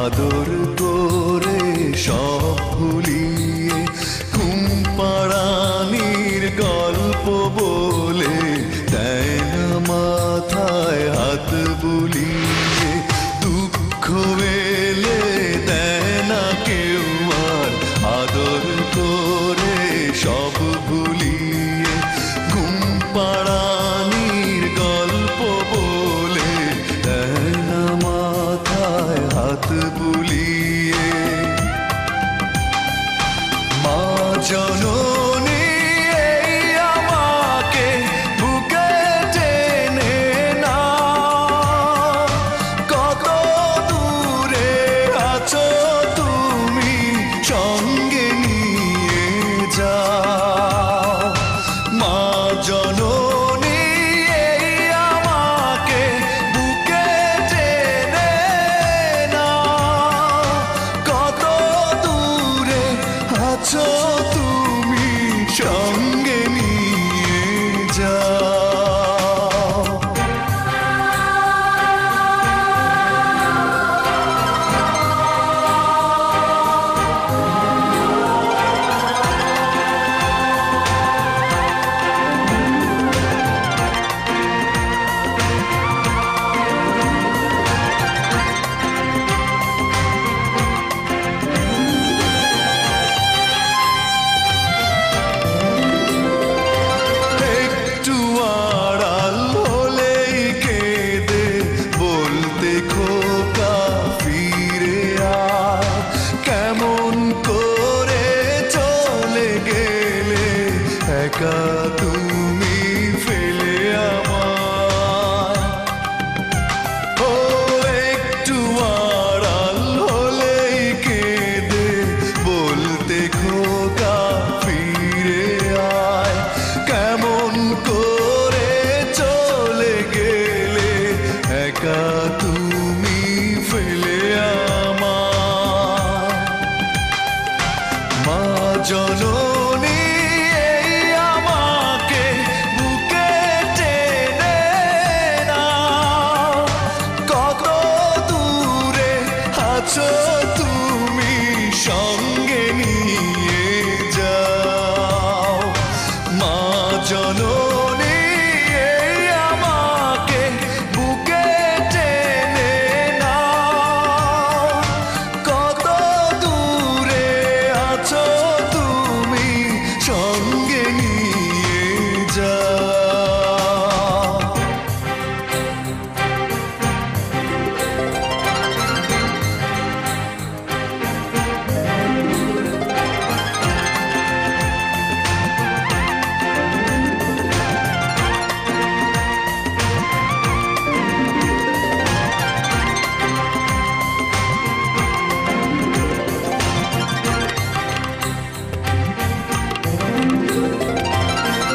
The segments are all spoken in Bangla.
আদর করে সব ভুলিয়ে ঘুম পাড়ানির গল্প বলে দেয় না মাথায় হাত বুলিয়ে। দুঃখ এলে দেয় না কেউ আর আদর করে সব ভুলিয়ে। ঘুম পাড়ানির গল্প বলে দেয় না মাথায় হাত বুলিয়ে। মা জননী এই আমাকে বুকে টেনে না, কত দূরে আছো তুমি সঙ্গে নিয়ে যাও। মা জননী এই আমাকে বুকে টেনে না, কত দূরে আছো তুমি সঙ্গে নিয়ে যাও। একটু আড়াল হলেই কেঁদে বলতে খোকা ফিরে আয়। কেমন করে চলে গেলে একা তুমি ফেলে আমায়। ও একটু আড়াল হলেই কেঁদে বলতে খোকা ফিরে আয়। কেমন করে চলে গেলে একা তুমি ফেলে আমায়। মা জননী এই আমাকে বুকে টেনে নাও, কত দূরে আছো তুমি সঙ্গে নিয়ে যাও। মা জননী এই আমাকে বুকে টেনে নাও, কত দূরে আছো তুমি সঙ্গে নিয়ে যাও।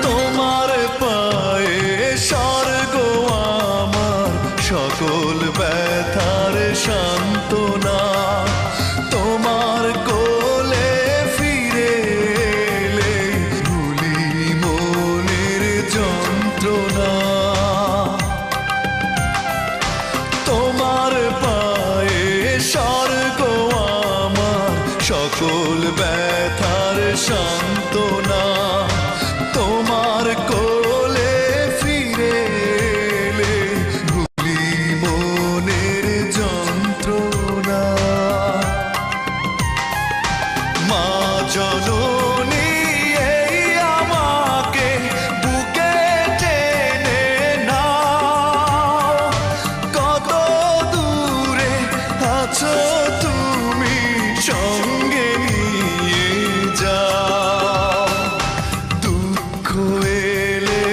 তোমার পায়ে স্বর্গ আমার সকল ব্যথার সান্ত্বনা। তোমার কোলে ফিরে এলে ভুলি মনের যন্ত্রণা। তোমার পায়ে স্বর্গ আমার সকল ব্যথার সান্ত্বনা। তোমার কোলে ফিরে এলে ভুলি মনের যন্ত্রণা। মা জননী এই আমাকে বুকে টেনে নাও, কত দূরে আছো তুমি সঙ্গে নিয়ে যাও। দুঃখ এলে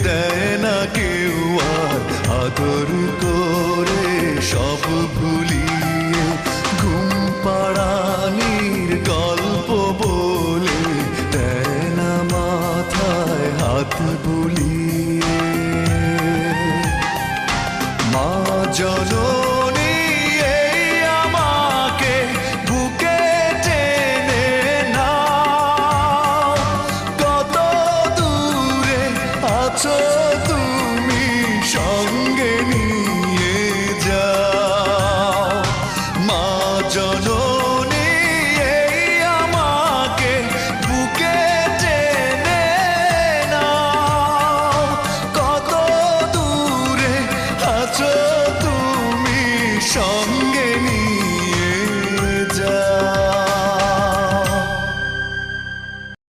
দেয় না কেউ আর আদর করে সব ভুলিয়ে। ঘুম পাড়ানির গল্প বলে দেয় না মাথায় হাত বুলিয়ে। মা জননী এই আমাকে বুকে টেনে নাও, কত দূরে আছো তুমি